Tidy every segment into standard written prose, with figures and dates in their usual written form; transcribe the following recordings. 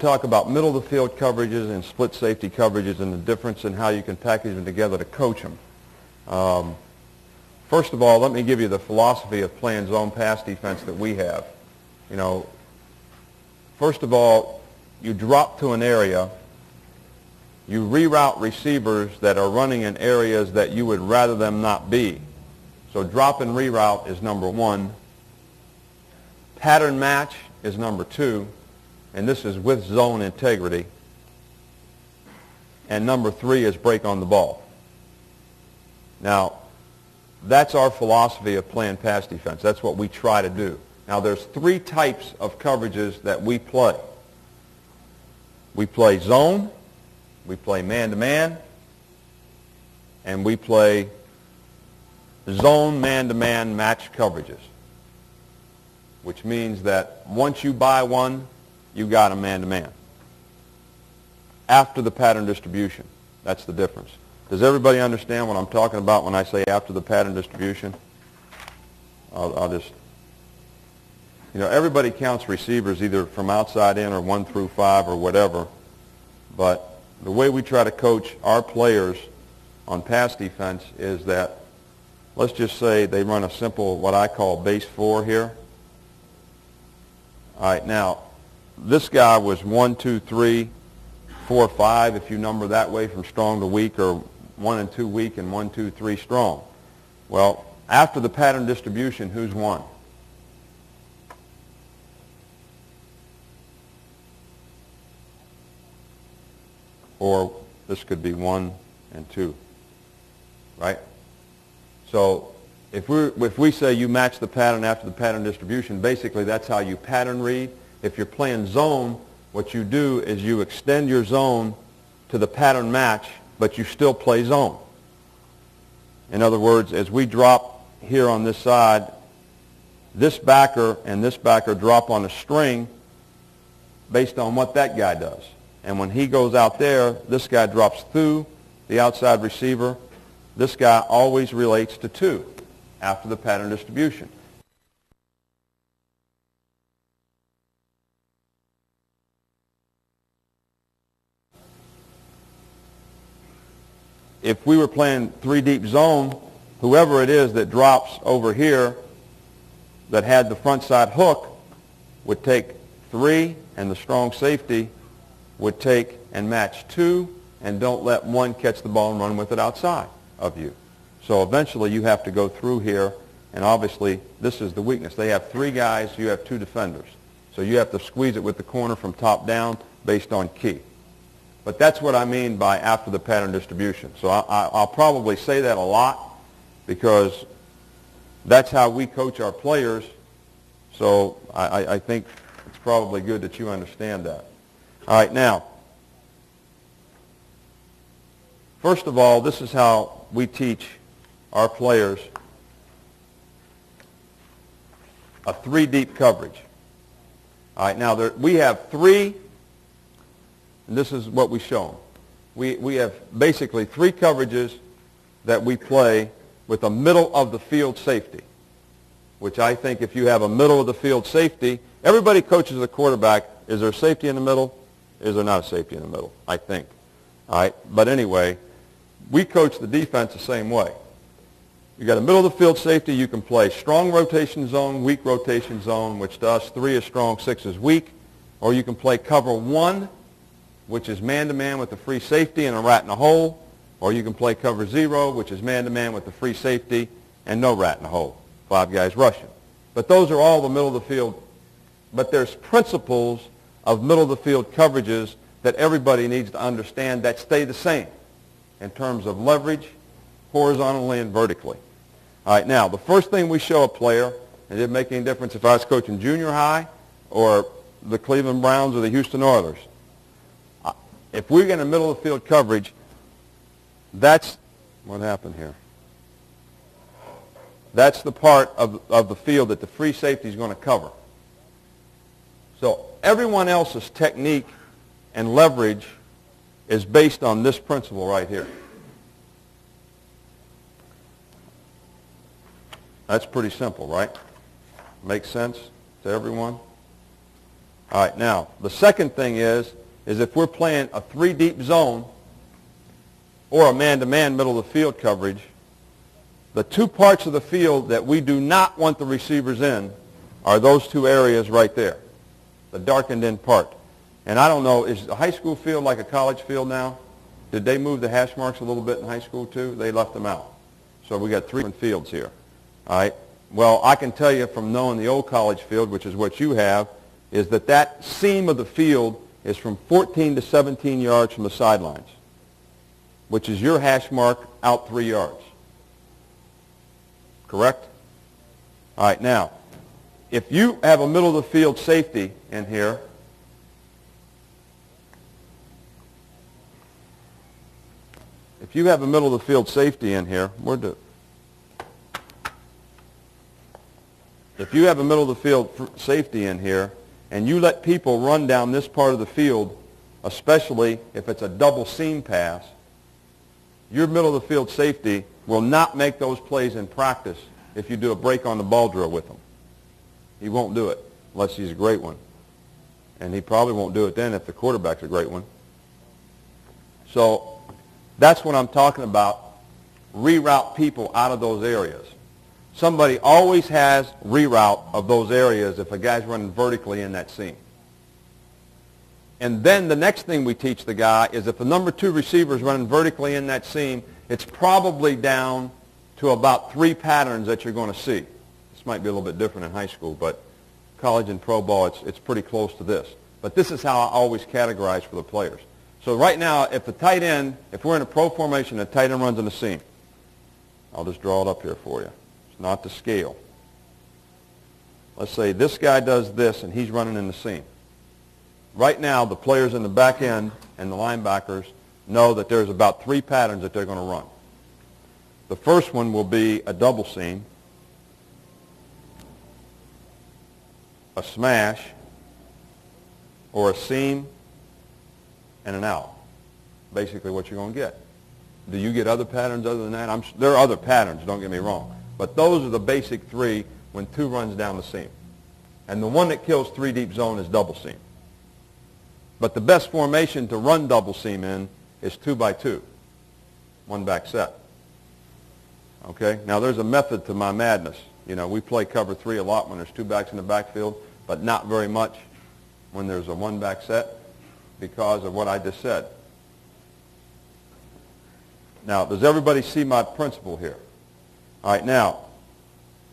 talk about middle of the field coverages and split safety coverages and the difference in how you can package them together to coach them. First of all, let me give you the philosophy of playing zone pass defense that we have. You know, first of all, you drop to an area, you reroute receivers that are running in areas that you would rather them not be. So drop and reroute is number one. Pattern match is number two, and this is with zone integrity. And number three is break on the ball. Now, that's our philosophy of playing pass defense. That's what we try to do. Now, there's three types of coverages that we play. We play zone, we play man-to-man, and we play zone man-to-man match coverages, which means that once you buy one, you got a man-to-man. After the pattern distribution, that's the difference. Does everybody understand what I'm talking about when I say after the pattern distribution? I'll just, you know, everybody counts receivers either from outside in or 1 through 5 or whatever, but the way we try to coach our players on pass defense is that, let's just say they run a simple, what I call base 4 here. All right, now, this guy was 1, 2, 3, 4, 5, if you number that way from strong to weak, or 1 and 2 weak and 1, 2, 3 strong. Well, after the pattern distribution, who's 1? Or this could be 1 and 2, right? So if we say you match the pattern after the pattern distribution, basically that's how you pattern read. If you're playing zone, what you do is you extend your zone to the pattern match, but you still play zone. In other words, as we drop here on this side, this backer and this backer drop on a string based on what that guy does. And when he goes out there, this guy drops through the outside receiver. This guy always relates to 2 after the pattern distribution. If we were playing 3 deep zone, whoever it is that drops over here that had the front side hook would take 3, and the strong safety would take and match 2, and don't let 1 catch the ball and run with it outside of you. So eventually you have to go through here, and obviously this is the weakness. They have 3 guys, you have 2 defenders. So you have to squeeze it with the corner from top down based on key. But that's what I mean by after the pattern distribution. So I'll probably say that a lot because that's how we coach our players. So I think it's probably good that you understand that. All right, now, first of all, this is how we teach our players a 3-deep coverage. All right, now we have 3, and this is what we show them. We have basically 3 coverages that we play with a middle of the field safety, which I think if you have a middle of the field safety, everybody coaches the quarterback. Is there a safety in the middle? Is there not a safety in the middle? I think. All right, but anyway, we coach the defense the same way. You got a middle of the field safety. You can play strong rotation zone, weak rotation zone, which to us 3 is strong, 6 is weak. Or you can play cover 1, which is man-to-man with the free safety and a rat in a hole. Or you can play cover 0, which is man-to-man with the free safety and no rat in a hole. 5 guys rushing. But those are all the middle of the field. But there's principles of middle of the field coverages that everybody needs to understand that stay the same in terms of leverage, horizontally and vertically. All right, now, the first thing we show a player, and it didn't make any difference if I was coaching junior high or the Cleveland Browns or the Houston Oilers. If we're in the middle of the field coverage, that's what happened here. That's the part of the field that the free safety is going to cover. So everyone else's technique and leverage is based on this principle right here. That's pretty simple, right? Makes sense to everyone? All right, now, the second thing is if we're playing a three-deep zone or a man-to-man middle of the field coverage, the two parts of the field that we do not want the receivers in are those two areas right there, the darkened in part. And I don't know, is the high school field like a college field now? Did they move the hash marks a little bit in high school too? They left them out. So we got three different fields here. All right. Well, I can tell you from knowing the old college field, which is what you have, is that seam of the field is from 14 to 17 yards from the sidelines, which is your hash mark out 3 yards. Correct? All right. Now, if you have a middle of the field safety in here, if you have a middle of the field safety in here, if you have a middle of the field safety in here, and you let people run down this part of the field, especially if it's a double seam pass, your middle of the field safety will not make those plays in practice if you do a break on the ball drill with him. He won't do it unless he's a great one. And he probably won't do it then if the quarterback's a great one. So that's what I'm talking about. Reroute people out of those areas. Somebody always has reroute of those areas if a guy's running vertically in that seam. And then the next thing we teach the guy is if the number 2 receiver is running vertically in that seam, it's probably down to about 3 patterns that you're going to see. This might be a little bit different in high school, but college and pro ball, it's pretty close to this. But this is how I always categorize for the players. So right now, if the tight end, if we're in a pro formation, the tight end runs in the seam. I'll just draw it up here for you. It's not to scale. Let's say this guy does this, and he's running in the seam. Right now, the players in the back end and the linebackers know that there's about 3 patterns that they're going to run. The first one will be a double seam, a smash, or a seam and an out. Basically what you're going to get. Do you get other patterns other than that? There are other patterns, don't get me wrong. But those are the basic 3 when 2 runs down the seam. And the one that kills 3 deep zone is double seam. But the best formation to run double seam in is 2 by 2, 1 back set. Okay? Now there's a method to my madness. You know, we play cover 3 a lot when there's 2 backs in the backfield, but not very much when there's a 1 back set because of what I just said. Now, does everybody see my principle here? All right, now,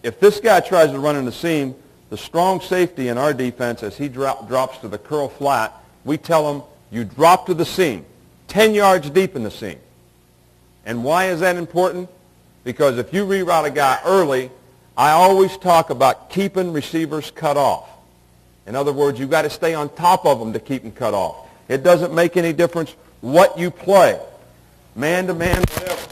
if this guy tries to run in the seam, the strong safety in our defense, as he drops to the curl flat, we tell him, you drop to the seam, 10 yards deep in the seam. And why is that important? Because if you reroute a guy early, I always talk about keeping receivers cut off. In other words, you've got to stay on top of them to keep them cut off. It doesn't make any difference what you play. Man to man, whatever.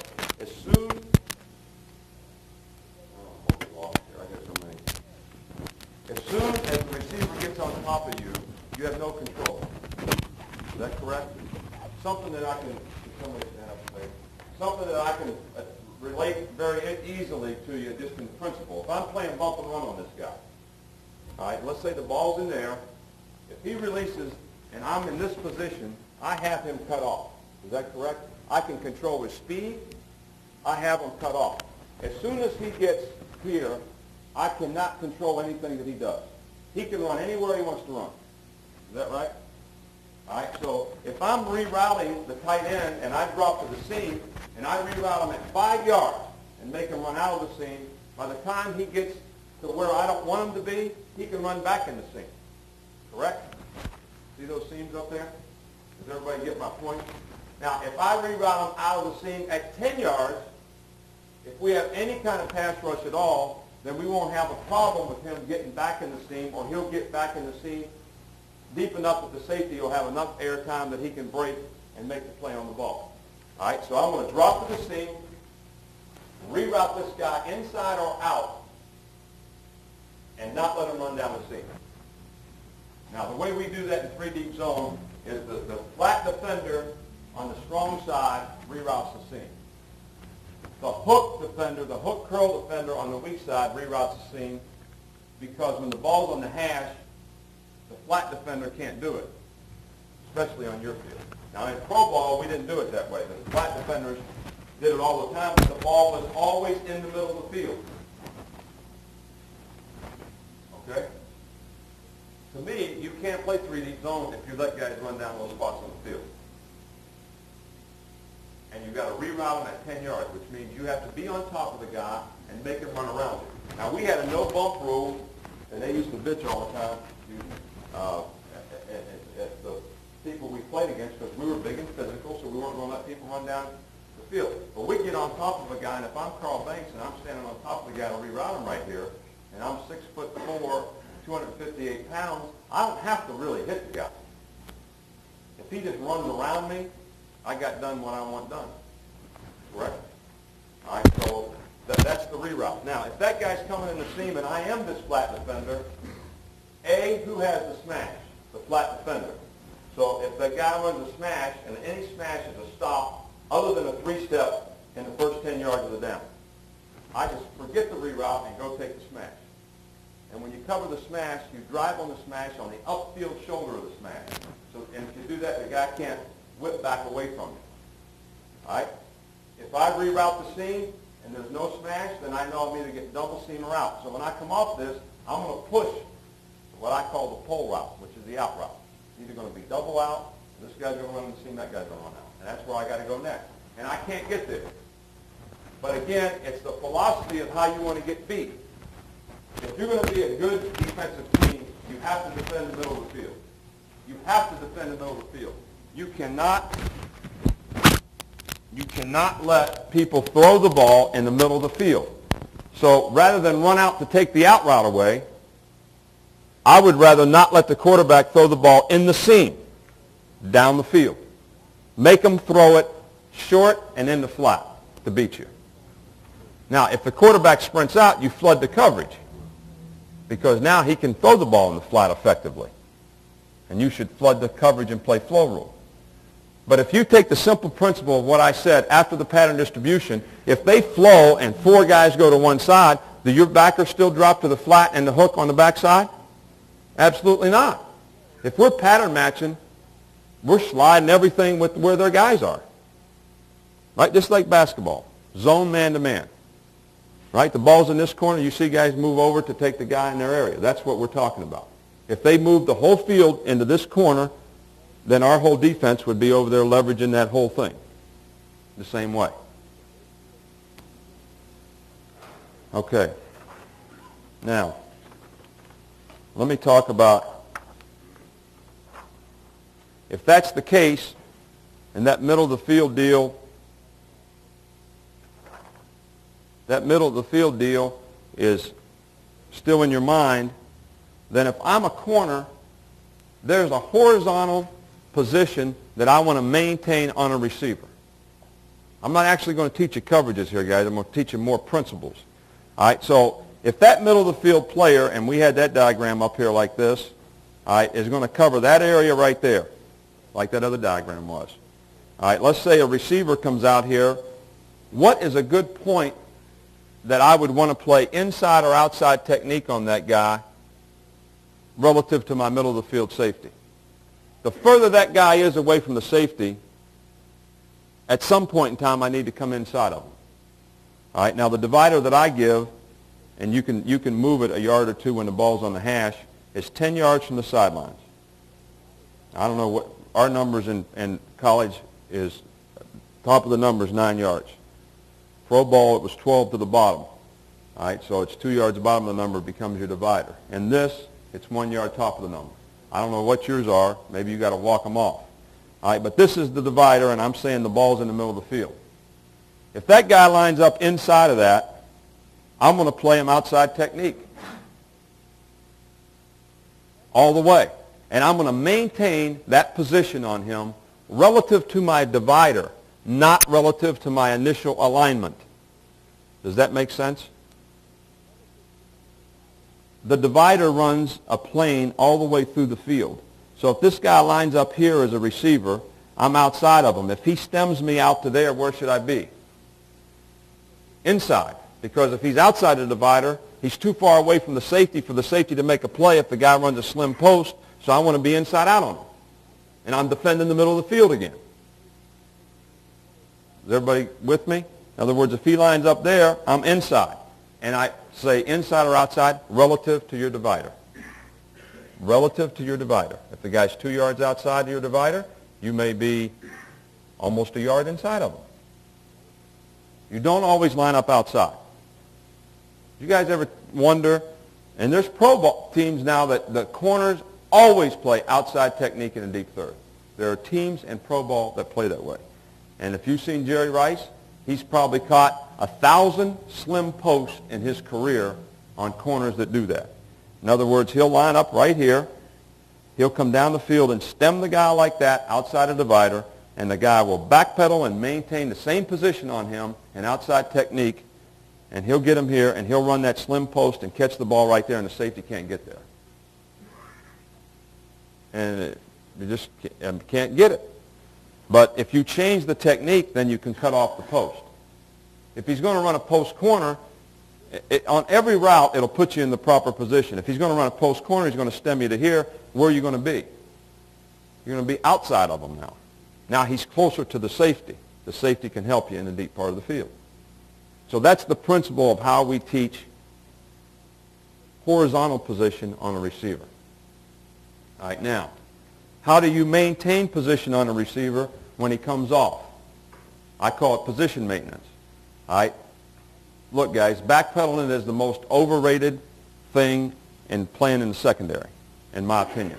As soon as the receiver gets on top of you, you have no control. Is that correct? Something that I can, something that I can relate very easily to you just in principle. If I'm playing bump and run on this guy, all right, let's say the ball's in there. If he releases and I'm in this position, I have him cut off. Is that correct? I can control his speed. I have him cut off. As soon as he gets here, I cannot control anything that he does. He can run anywhere he wants to run. Is that right? All right, so if I'm rerouting the tight end and I drop to the seam and I reroute him at 5 yards and make him run out of the seam, by the time he gets to where I don't want him to be, he can run back in the seam. Correct? See those seams up there? Does everybody get my point? Now, if I reroute him out of the seam at 10 yards, if we have any kind of pass rush at all, then we won't have a problem with him getting back in the seam, or he'll get back in the seam deep enough that the safety will have enough air time that he can break and make the play on the ball. All right, so I'm going to drop to the seam, reroute this guy inside or out, and not let him run down the seam. Now, the way we do that in 3 deep zone is the flat defender on the strong side reroutes the seam. The hook defender, the hook curl defender on the weak side reroutes the seam, because when the ball's on the hash, The flat defender can't do it, especially on your field. Now, in pro ball, we didn't do it that way. The flat defenders did it all the time, but the ball was always in the middle of the field. Okay? To me, you can't play 3-deep zone if you let guys run down those spots on the field. And you've got to reroute them at 10 yards, which means you have to be on top of the guy and make him run around you. Now, we had a no-bump rule, and they used to bitch all the time at the people we played against because we were big and physical, so we weren't going to let people run down the field. But we get on top of a guy, and if I'm Carl Banks and I'm standing on top of the guy to reroute him right here, and I'm 6'4", 258 pounds, I don't have to really hit the guy. If he just runs around me, I got done what I want done. Correct? All right, so that's the reroute. Now, if that guy's coming in the seam and I am this flat defender, who has the smash? The flat defender. So if the guy runs a smash, and any smash is a stop other than a 3-step in the first 10 yards of the down, I just forget the reroute and go take the smash. And when you cover the smash, you drive on the smash on the upfield shoulder of the smash. So, and if you do that, the guy can't whip back away from you. All right? If I reroute the seam and there's no smash, then I know I'm either getting double seam or out. So when I come off this, I'm going to push what I call the pull route, which is the out route. It's either going to be double out, this guy's going to run in the seam, that guy's going to run out. And that's where I got to go next. And I can't get there. But again, it's the philosophy of how you want to get beat. If you're going to be a good defensive team, you have to defend the middle of the field. You have to defend the middle of the field. You cannot let people throw the ball in the middle of the field. So rather than run out to take the out route away, I would rather not let the quarterback throw the ball in the seam down the field. Make them throw it short and in the flat to beat you. Now, if the quarterback sprints out, you flood the coverage because now he can throw the ball in the flat effectively. And you should flood the coverage and play flow rule. But if you take the simple principle of what I said after the pattern distribution, if they flow and 4 guys go to one side, do your backers still drop to the flat and the hook on the backside? Absolutely not. If we're pattern matching, we're sliding everything with where their guys are. Right? Just like basketball. Zone man-to-man. Right? The ball's in this corner. You see guys move over to take the guy in their area. That's what we're talking about. If they move the whole field into this corner, then our whole defense would be over there leveraging that whole thing the same way. Okay. Now, let me talk about, if that's the case, and that middle of the field deal, is still in your mind, then if I'm a corner, there's a horizontal position that I want to maintain on a receiver. I'm not actually going to teach you coverages here, guys. I'm going to teach you more principles. All right, so if that middle of the field player, and we had that diagram up here like this, all right, is going to cover that area right there, like that other diagram was. All right, let's say a receiver comes out here. What is a good point that I would want to play inside or outside technique on that guy relative to my middle of the field safety? The further that guy is away from the safety, at some point in time I need to come inside of him. All right, now the divider that I give, and you can move it a yard or two when the ball's on the hash, is 10 yards from the sidelines. I don't know what our numbers in college is. Top of the number is 9 yards. Pro ball, it was 12 to the bottom. All right, so it's 2 yards bottom of the number becomes your divider. And this, it's 1 yard top of the number. I don't know what yours are. Maybe you got to walk them off. All right, but this is the divider, and I'm saying the ball's in the middle of the field. If that guy lines up inside of that, I'm going to play him outside technique all the way. And I'm going to maintain that position on him relative to my divider, not relative to my initial alignment. Does that make sense? The divider runs a plane all the way through the field. So if this guy lines up here as a receiver, I'm outside of him. If he stems me out to there, where should I be? Inside. Because if he's outside the divider, he's too far away from the safety for the safety to make a play if the guy runs a slim post. So I want to be inside out on him. And I'm defending the middle of the field again. Is everybody with me? In other words, if he lines up there, I'm inside. And I say inside or outside relative to your divider. Relative to your divider. If the guy's 2 yards outside of your divider, you may be almost a yard inside of him. You don't always line up outside. You guys ever wonder, and there's pro ball teams now that the corners always play outside technique in a deep third. There are teams in pro ball that play that way. And if you've seen Jerry Rice, he's probably caught 1,000 slim posts in his career on corners that do that. In other words, he'll line up right here. He'll come down the field and stem the guy like that outside a divider, and the guy will backpedal and maintain the same position on him and outside technique, and he'll get him here, and he'll run that slim post and catch the ball right there, and the safety can't get there. And you just can't get it. But if you change the technique, then you can cut off the post. If he's going to run a post corner, on every route, it'll put you in the proper position. If he's going to run a post corner, he's going to stem you to here. Where are you going to be? You're going to be outside of him now. Now he's closer to the safety. The safety can help you in the deep part of the field. So that's the principle of how we teach horizontal position on a receiver. All right, now, how do you maintain position on a receiver when he comes off? I call it position maintenance. All right? Look, guys, backpedaling is the most overrated thing in playing in the secondary, in my opinion.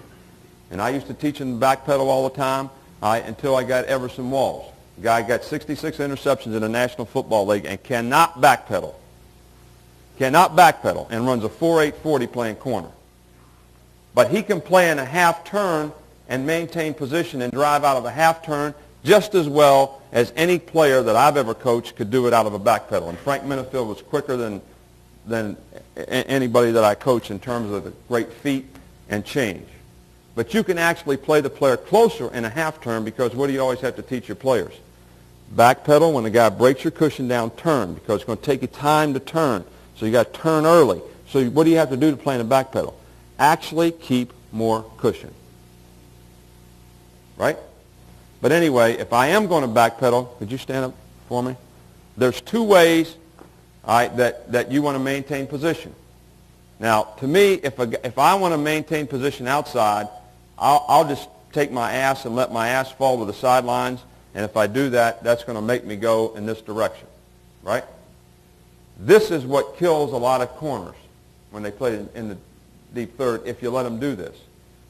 And I used to teach him backpedal all the time until I got Everson Walls. The guy got 66 interceptions in the National Football League and cannot backpedal. Cannot backpedal and runs a 4.8 40 playing corner. But he can play in a half turn and maintain position and drive out of a half turn just as well as any player that I've ever coached could do it out of a back pedal. And Frank Minifield was quicker than anybody that I coached in terms of the great feet and change. But you can actually play the player closer in a half turn because what do you always have to teach your players? Back pedal, when the guy breaks your cushion down, turn, because it's going to take you time to turn. So you got to turn early. So what do you have to do to play in a back pedal? Actually keep more cushion. Right? But anyway, if I am going to backpedal, could you stand up for me? There's two ways that you want to maintain position. Now, to me, if I want to maintain position outside, I'll just take my ass and let my ass fall to the sidelines, and if I do that, that's going to make me go in this direction. Right? This is what kills a lot of corners when they play in the deep third if you let them do this.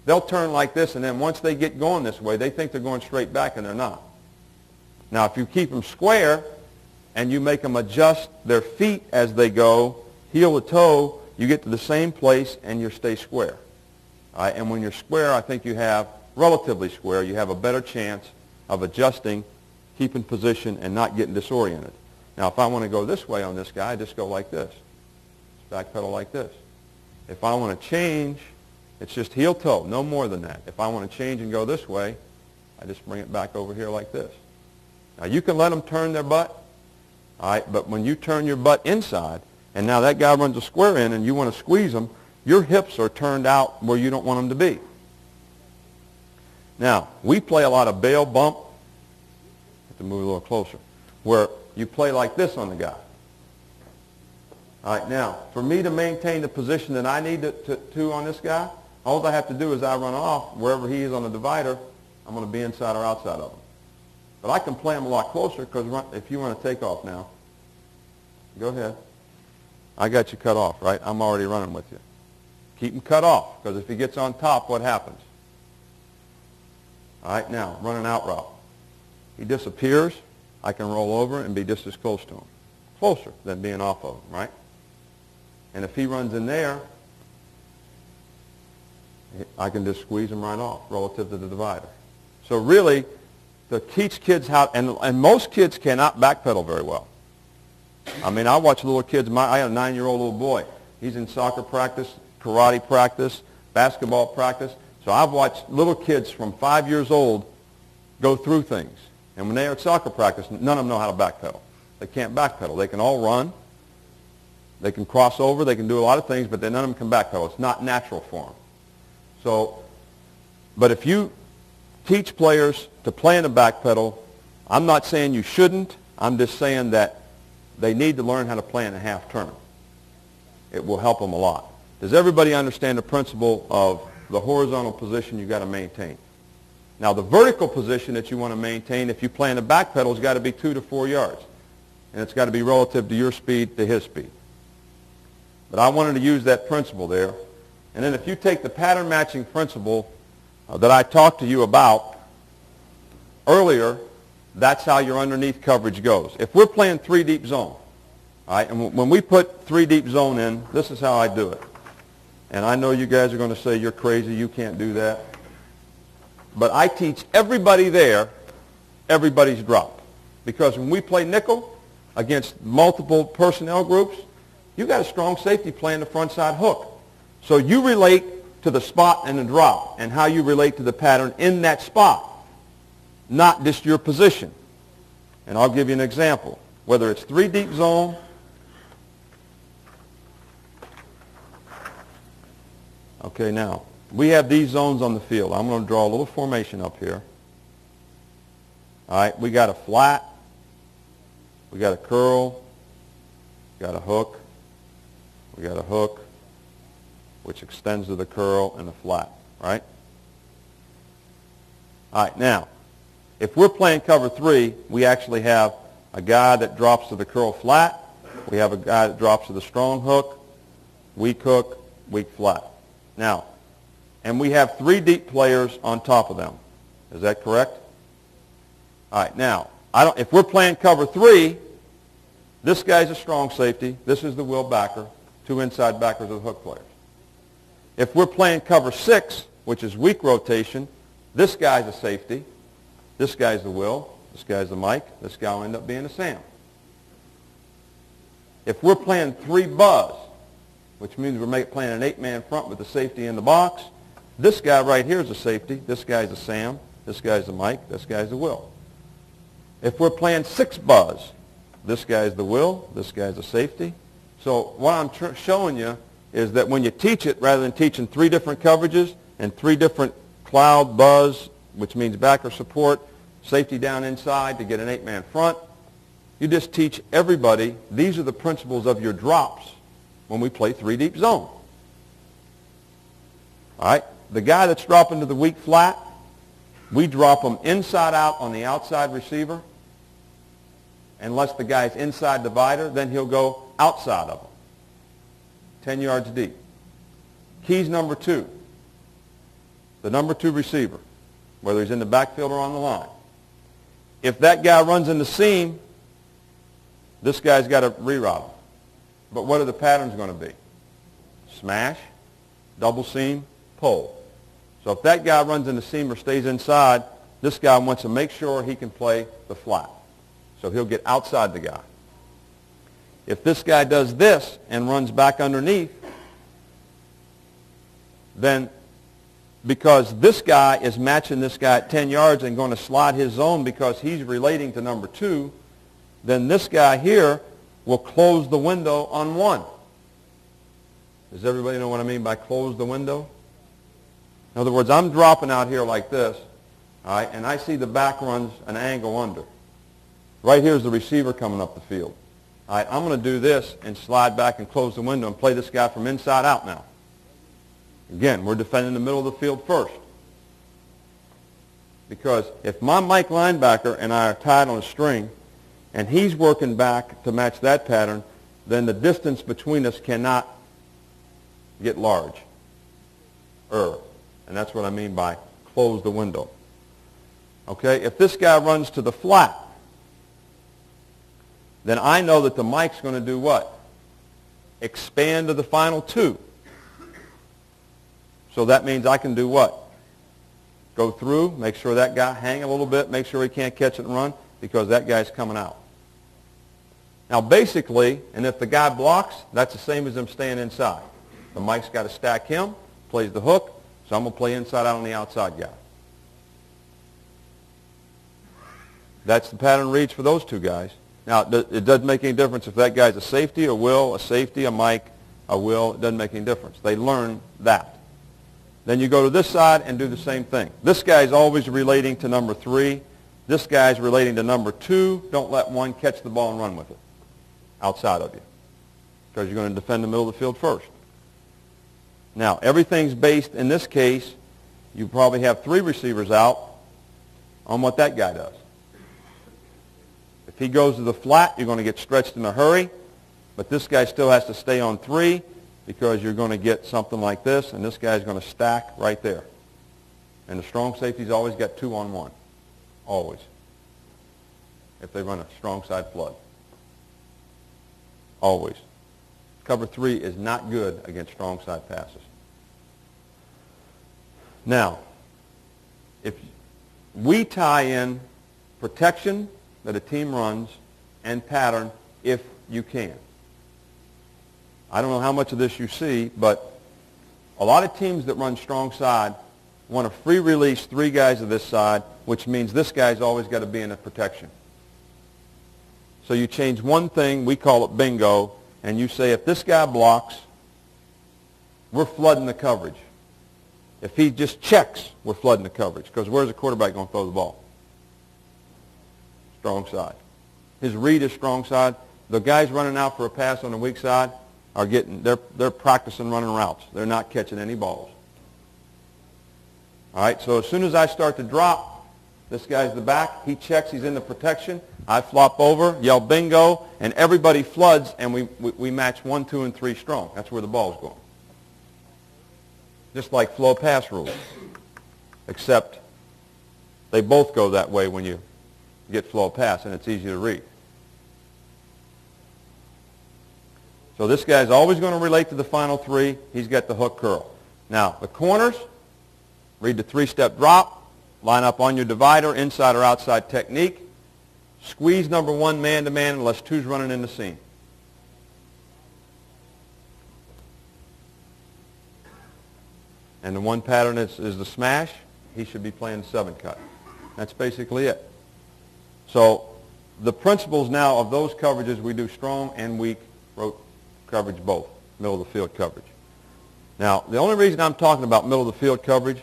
They'll turn like this, and then once they get going this way, they think they're going straight back, and they're not. Now, if you keep them square and you make them adjust their feet as they go, heel to toe, you get to the same place, and you stay square. And when you're square, I think you have, relatively square, you have a better chance of adjusting, keeping position, and not getting disoriented. Now, if I want to go this way on this guy, I just go like this. Just backpedal like this. If I want to change, it's just heel toe, no more than that. If I want to change and go this way, I just bring it back over here like this. Now, you can let them turn their butt, all right, but when you turn your butt inside, and now that guy runs a square in and you want to squeeze them, your hips are turned out where you don't want them to be. Now, we play a lot of bail bump. Have to move a little closer. Where you play like this on the guy. All right, now, for me to maintain the position that I need to on this guy, all I have to do is I run off wherever he is on the divider, I'm going to be inside or outside of him. But I can play him a lot closer because if you want to take off now, go ahead. I got you cut off, right? I'm already running with you. Keep him cut off because if he gets on top, what happens? All right, now, run an out route. He disappears. I can roll over and be just as close to him. Closer than being off of him, right? And if he runs in there, I can just squeeze him right off relative to the divider. So really, to teach kids how, and most kids cannot backpedal very well. I mean, I watch little kids. I have a 9-year-old little boy. He's in soccer practice, karate practice, basketball practice. So I've watched little kids from 5 years old go through things. And when they're at soccer practice, none of them know how to backpedal. They can't backpedal. They can all run. They can cross over. They can do a lot of things, but none of them can backpedal. It's not natural for them. So But if you teach players to play in the back pedal, I'm not saying you shouldn't. I'm just saying that they need to learn how to play in a half turn. It will help them a lot. Does everybody understand the principle of the horizontal position you've got to maintain? Now, the vertical position that you want to maintain if you play in the back pedal has got to be 2 to 4 yards. And it's got to be relative to your speed to his speed. But I wanted to use that principle there. And then if you take the pattern matching principle that I talked to you about earlier, that's how your underneath coverage goes. If we're playing 3 deep zone, all right, and when we put 3 deep zone in, this is how I do it. And I know you guys are going to say, you're crazy, you can't do that. But I teach everybody there everybody's drop. Because when we play nickel against multiple personnel groups, you got a strong safety playing the front side hook. So you relate to the spot and the drop and how you relate to the pattern in that spot, not just your position. And I'll give you an example. Whether it's 3 deep zone, okay, now, we have these zones on the field. I'm going to draw a little formation up here. All right, we got a flat, we got a curl, we got a hook, we got a hook, which extends to the curl and the flat, right? All right, now, if we're playing cover 3, we actually have a guy that drops to the curl flat. We have a guy that drops to the strong hook, weak flat. Now, and we have 3 deep players on top of them. Is that correct? All right, now, if we're playing cover 3, this guy's a strong safety. This is the will backer. 2 inside backers are the hook players. If we're playing cover 6, which is weak rotation, this guy's a safety. This guy's the will. This guy's the Mike. This guy will end up being a Sam. If we're playing 3 buzz, which means we're playing an 8-man front with the safety in the box, this guy right here is a safety. This guy's a Sam. This guy's the Mike. This guy's the will. If we're playing 6 buzz, this guy's the will. This guy's a safety. So what I'm showing you is that when you teach it, rather than teaching 3 different coverages and 3 different cloud buzz, which means backer support, safety down inside to get an 8-man front, you just teach everybody, these are the principles of your drops when we play 3 deep zone. All right? The guy that's dropping to the weak flat, we drop him inside out on the outside receiver. Unless the guy's inside divider, then he'll go outside of him, 10 yards deep. Keys number 2, the number 2 receiver, whether he's in the backfield or on the line. If that guy runs in the seam, this guy's got to reroute him. But what are the patterns going to be? Smash, double seam, pull. So if that guy runs in the seam or stays inside, this guy wants to make sure he can play the flat. So he'll get outside the guy. If this guy does this and runs back underneath, then because this guy is matching this guy at 10 yards and going to slide his zone because he's relating to number 2, then this guy here will close the window on 1. Does everybody know what I mean by close the window? In other words, I'm dropping out here like this, all right, and I see the back runs an angle under. Right here's the receiver coming up the field. All right, I'm going to do this and slide back and close the window and play this guy from inside out now. Again, we're defending the middle of the field first. Because if my Mike linebacker and I are tied on a string and he's working back to match that pattern, then the distance between us cannot get large. And that's what I mean by close the window. Okay, if this guy runs to the flat, then I know that the Mike's going to do what? Expand to the final 2. So that means I can do what? Go through, make sure that guy hang a little bit, make sure he can't catch it and run because that guy's coming out. Now basically, and if the guy blocks, that's the same as him staying inside. The Mike's got to stack him, plays the hook, so I'm going to play inside out on the outside guy. That's the pattern reads for those 2 guys. Now, it doesn't make any difference if that guy's a safety, a will, a safety, a Mike, a will. It doesn't make any difference. They learn that. Then you go to this side and do the same thing. This guy's always relating to number 3. This guy's relating to number 2. Don't let one catch the ball and run with it outside of you, because you're going to defend the middle of the field first. Now, everything's based, in this case, you probably have 3 receivers out on what that guy does. If he goes to the flat, you're going to get stretched in a hurry, but this guy still has to stay on 3 because you're going to get something like this, and this guy's going to stack right there. And the strong safety's always got 2 on 1, always, if they run a strong side flood. Always. Cover 3 is not good against strong side passes. Now, if we tie in protection that a team runs and pattern if you can. I don't know how much of this you see, but a lot of teams that run strong side want to free release 3 guys to this side, which means this guy's always got to be in a protection. So you change one thing, we call it bingo, and you say if this guy blocks, we're flooding the coverage. If he just checks, we're flooding the coverage, because where's the quarterback going to throw the ball? Strong side. His read is strong side. The guys running out for a pass on the weak side are they're practicing running routes. They're not catching any balls. All right, so as soon as I start to drop, this guy's the back. He checks. He's in the protection. I flop over, yell bingo, and everybody floods, and we match 1, 2, and 3 strong. That's where the ball's going. Just like flow pass rules, except they both go that way when you get flow pass, and it's easy to read. So this guy's always going to relate to the final 3. He's got the hook curl. Now, the corners, read the 3-step drop, line up on your divider, inside or outside technique, squeeze number 1 man-to-man unless 2's running in the seam. And the one pattern is the smash. He should be playing 7-cut. That's basically it. So the principles now of those coverages, we do strong and weak coverage both, middle of the field coverage. Now, the only reason I'm talking about middle of the field coverage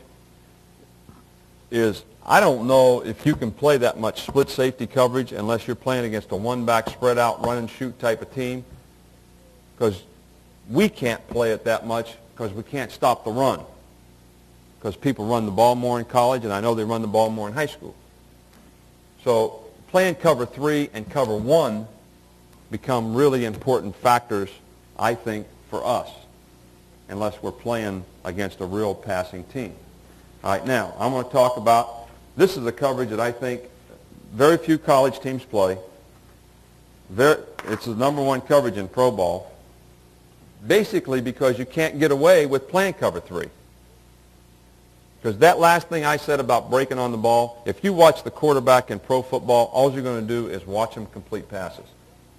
is I don't know if you can play that much split safety coverage unless you're playing against a one-back spread out run and shoot type of team, because we can't play it that much because we can't stop the run, because people run the ball more in college, and I know they run the ball more in high school. So playing cover 3 and cover 1 become really important factors, I think, for us, unless we're playing against a real passing team. All right, now, I'm going to talk about, this is a coverage that I think very few college teams play. It's the number 1 coverage in pro ball, basically because you can't get away with playing cover 3. Because that last thing I said about breaking on the ball, if you watch the quarterback in pro football, all you're going to do is watch him complete passes.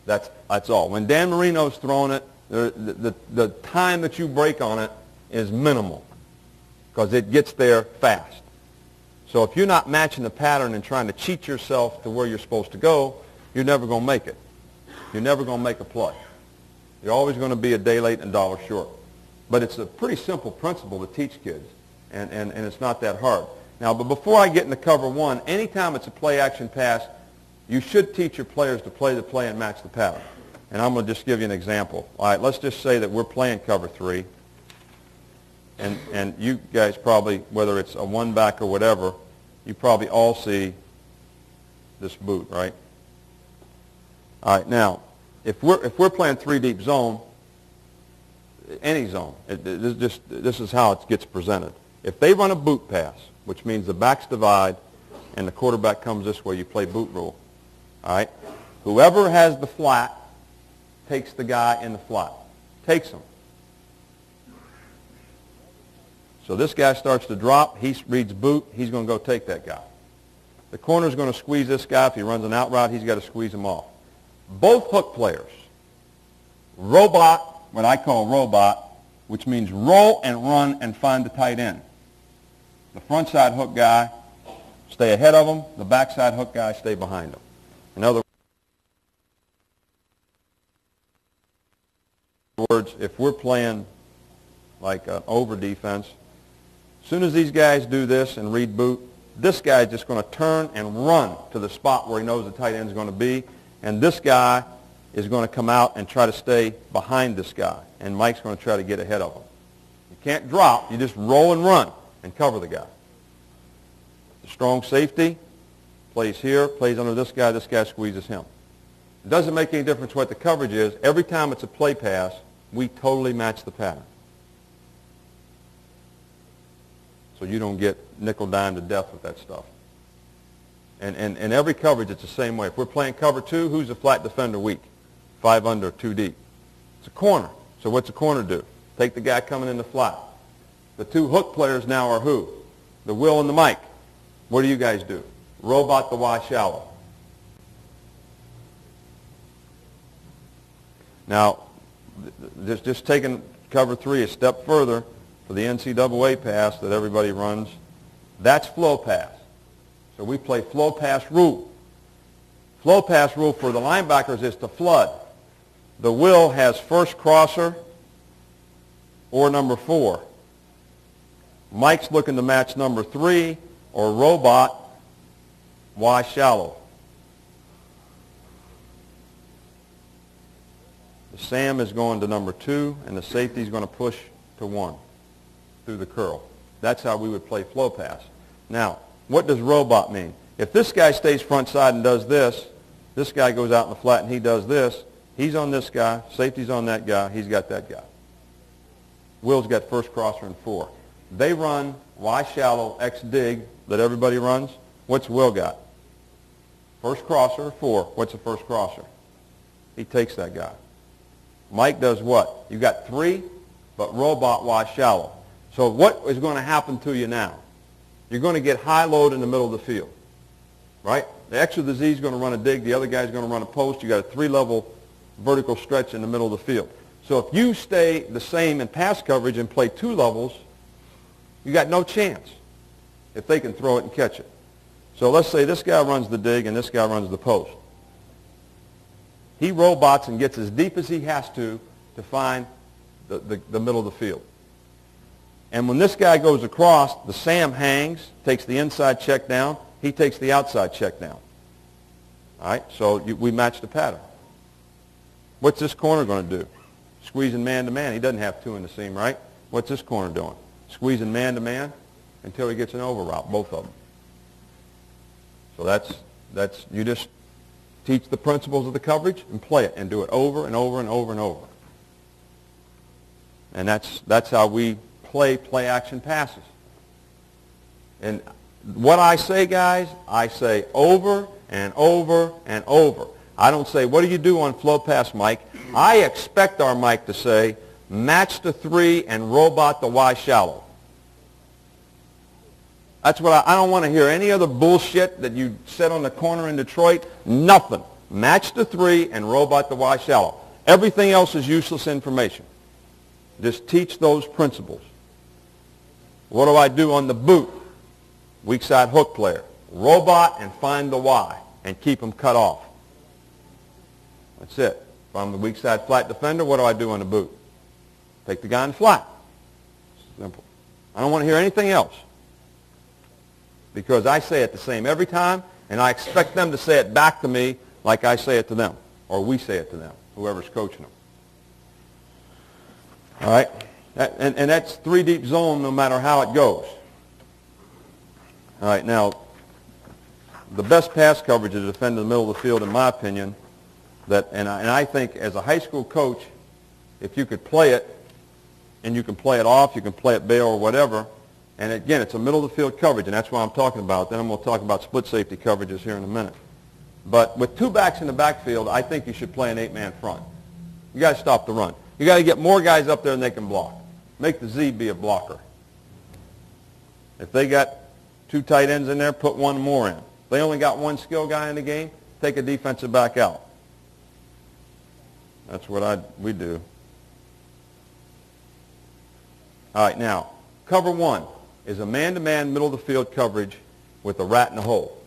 That's all. When Dan Marino's throwing it, the time that you break on it is minimal because it gets there fast. So if you're not matching the pattern and trying to cheat yourself to where you're supposed to go, you're never going to make it. You're never going to make a play. You're always going to be a day late and a dollar short. But it's a pretty simple principle to teach kids, and it's not that hard. Now, but before I get into cover 1, anytime it's a play-action pass, you should teach your players to play the play and match the pattern. And I'm going to just give you an example. All right, let's just say that we're playing cover 3. And you guys probably, whether it's a one-back or whatever, you probably all see this boot, right? All right, now, if we're playing 3-deep zone, any zone, this is how it gets presented. If they run a boot pass, which means the backs divide and the quarterback comes this way, you play boot rule. All right? Whoever has the flat takes the guy in the flat. Takes him. So this guy starts to drop. He reads boot. He's going to go take that guy. The corner's going to squeeze this guy. If he runs an out route, he's got to squeeze him off. Both hook players, robot, what I call robot, which means roll and run and find the tight end. The front side hook guy, stay ahead of him. The backside hook guy, stay behind him. In other words, if we're playing like an over defense, As soon as these guys do this and read boot, this guy is just going to turn and run to the spot where he knows the tight end is going to be, and this guy is going to come out and try to stay behind this guy, and Mike's going to try to get ahead of him. You can't drop. You just roll and run and cover the guy. The strong safety plays here, plays under this guy squeezes him. It doesn't make any difference what the coverage is. Every time it's a play pass, we totally match the pattern. So you don't get nickel-dime to death with that stuff. And every coverage, it's the same way. If we're playing cover 2, who's the flat defender weak? 5 under, 2 deep. It's a corner. So what's a corner do? Take the guy coming in the flat. The 2 hook players now are who? The Will and the Mike. What do you guys do? Robot the Y shallow. Now, just taking cover 3 a step further for the NCAA pass that everybody runs, that's flow pass. So we play flow pass rule. Flow pass rule for the linebackers is to flood. The Will has first crosser or number 4. Mike's looking to match number 3 or robot Y shallow. The Sam is going to number 2, and the safety is going to push to 1 through the curl. That's how we would play flow pass. Now, what does robot mean? If this guy stays front side and does this guy goes out in the flat and he does this, he's on this guy, safety's on that guy, he's got that guy. Will's got first crosser and 4. They run Y shallow, X dig that everybody runs. What's Will got? First crosser, 4. What's the first crosser? He takes that guy. Mike does what? You got 3, but robot Y shallow. So what is going to happen to you now? You're going to get high load in the middle of the field, right? The X or the Z is going to run a dig. The other guy is going to run a post. You got a 3-level vertical stretch in the middle of the field. So if you stay the same in pass coverage and play 2 levels, you got no chance if they can throw it and catch it. So let's say this guy runs the dig and this guy runs the post. He robots and gets as deep as he has to find the middle of the field. And when this guy goes across, the Sam hangs, takes the inside check down. He takes the outside check down. All right, so we match the pattern. What's this corner going to do? Squeezing man-to-man. He doesn't have 2 in the seam, right? What's this corner doing? Squeezing man-to-man until he gets an over route, both of them. So that's you just teach the principles of the coverage and play it and do it over and over and over and over. And that's how we play action passes. And what I say, guys, I say over and over and over. I don't say, what do you do on flow pass, Mike? I expect our Mike to say, match the 3 and robot the Y shallow. That's what I don't want to hear any other bullshit that you said on the corner in Detroit. Nothing. Match the 3 and robot the Y shallow. Everything else is useless information. Just teach those principles. What do I do on the boot? Weak side hook player. Robot and find the Y and keep them cut off. That's it. If I'm the weak side flat defender, what do I do on the boot? Take the guy in flat. Simple. I don't want to hear anything else. Because I say it the same every time, and I expect them to say it back to me like I say it to them, or we say it to them, whoever's coaching them. All right? And that's 3 deep zone no matter how it goes. All right, now, the best pass coverage is to defend in the middle of the field, in my opinion, and I think as a high school coach, if you could play it, and you can play it off, you can play it bail or whatever, and again, it's a middle-of-the-field coverage, and that's what I'm talking about. Then I'm going to talk about split safety coverages here in a minute. But with 2 backs in the backfield, I think you should play an 8-man front. You got to stop the run. You got to get more guys up there than they can block. Make the Z be a blocker. If they got 2 tight ends in there, put 1 more in. If they only got 1 skill guy in the game, take a defensive back out. That's what we do. All right, now, cover 1 is a man-to-man middle-of-the-field coverage with a rat in the hole.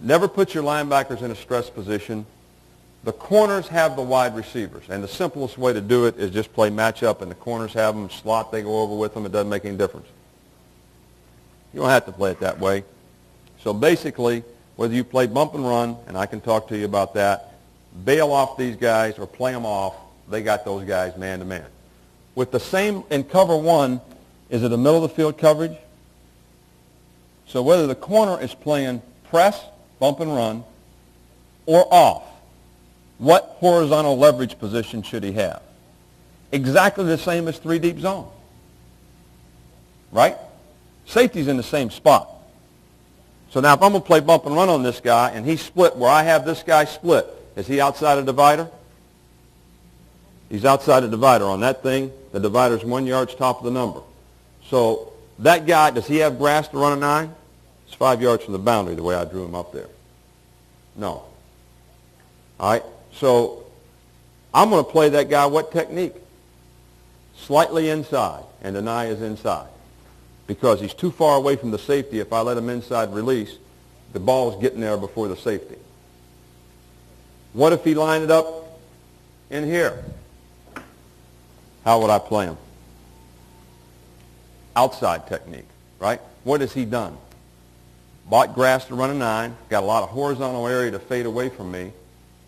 Never put your linebackers in a stress position. The corners have the wide receivers, and the simplest way to do it is just play matchup, and the corners have them, slot, they go over with them. It doesn't make any difference. You don't have to play it that way. So basically, whether you play bump and run, and I can talk to you about that, bail off these guys or play them off, they got those guys man-to-man. With the same, in cover one, is it a middle-of-the-field coverage? So whether the corner is playing press, bump and run, or off, what horizontal leverage position should he have? Exactly the same as three deep zone. Right? Safety's in the same spot. So now if I'm going to play bump and run on this guy and he's split where I have this guy split, is he outside a divider? He's outside a divider on that thing. The divider's 1 yard top of the number. So that guy, does he have grass to run a 9? It's 5 yards from the boundary the way I drew him up there. No. All right. So I'm going to play that guy what technique? Slightly inside, and deny is inside. Because he's too far away from the safety. If I let him inside release, the ball's getting there before the safety. What if he lined it up in here? How would I play him? Outside technique, right? What has he done? Bought grass to run a 9, got a lot of horizontal area to fade away from me,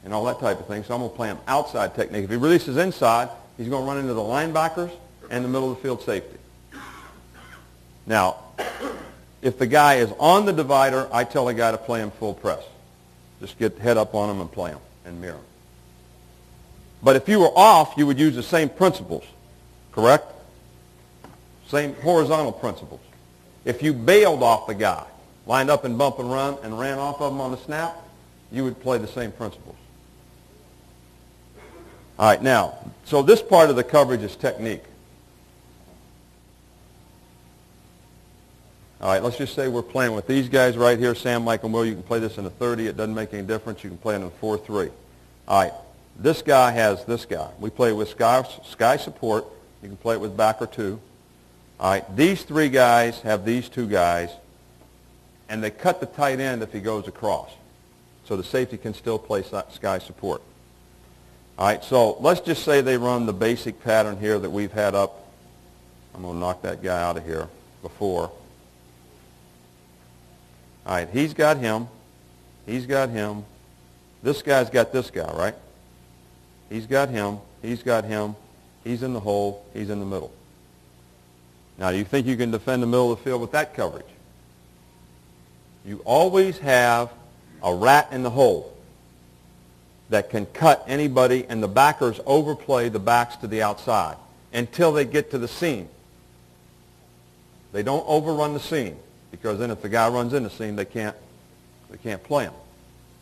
and all that type of thing. So I'm going to play him outside technique. If he releases inside, he's going to run into the linebackers and the middle of the field safety. Now, if the guy is on the divider, I tell the guy to play him full press. Just get head up on him and play him and mirror him. But if you were off, you would use the same principles, correct? Same horizontal principles. If you bailed off the guy, lined up and bump and run, and ran off of him on the snap, you would play the same principles. All right, now, so this part of the coverage is technique. All right, let's just say we're playing with these guys right here, Sam, Mike, and Will. You can play this in a 30. It doesn't make any difference. You can play it in a 4-3. All right, this guy has this guy. We play with sky support. You can play it with backer 2. All right, these 3 guys have these 2 guys, and they cut the tight end if he goes across. So the safety can still play sky support. All right, so let's just say they run the basic pattern here that we've had up. I'm going to knock that guy out of here before. All right, he's got him. He's got him. This guy's got this guy, right? He's got him. He's got him. He's in the hole. He's in the middle. Now, do you think you can defend the middle of the field with that coverage? You always have a rat in the hole that can cut anybody, and the backers overplay the backs to the outside until they get to the seam. They don't overrun the seam, because then if the guy runs in the seam, they can't play him.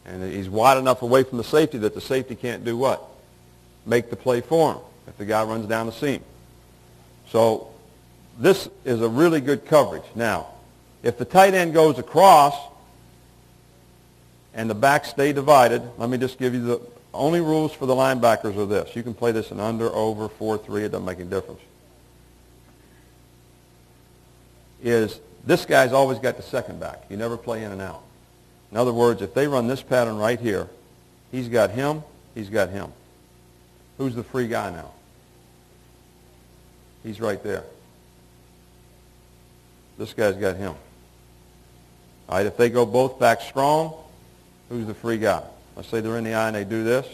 And he's wide enough away from the safety that the safety can't do what? Make the play for him if the guy runs down the seam. So this is a really good coverage. Now, if the tight end goes across and the backs stay divided, let me just give you the only rules for the linebackers are this. You can play this in under, over, 4-3. It doesn't make any difference. Is this guy's always got the second back. You never play in and out. In other words, if they run this pattern right here, he's got him, he's got him. Who's the free guy now? He's right there. This guy's got him. All right, if they go both back strong, who's the free guy? Let's say they're in the eye and they do this.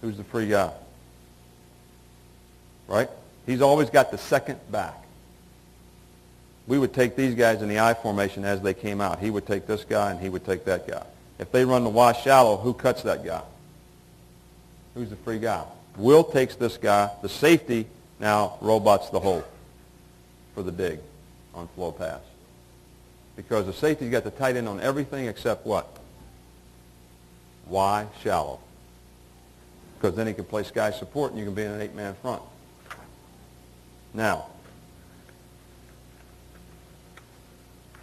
Who's the free guy? Right? He's always got the second back. We would take these guys in the I formation as they came out. He would take this guy and he would take that guy. If they run the wash shallow, who cuts that guy? Who's the free guy? Will takes this guy. The safety now robots the hole for the dig on flow pass. Because the safety's got the tight end on everything except what? Y shallow. Because then he can play sky support and you can be in an 8-man front. Now,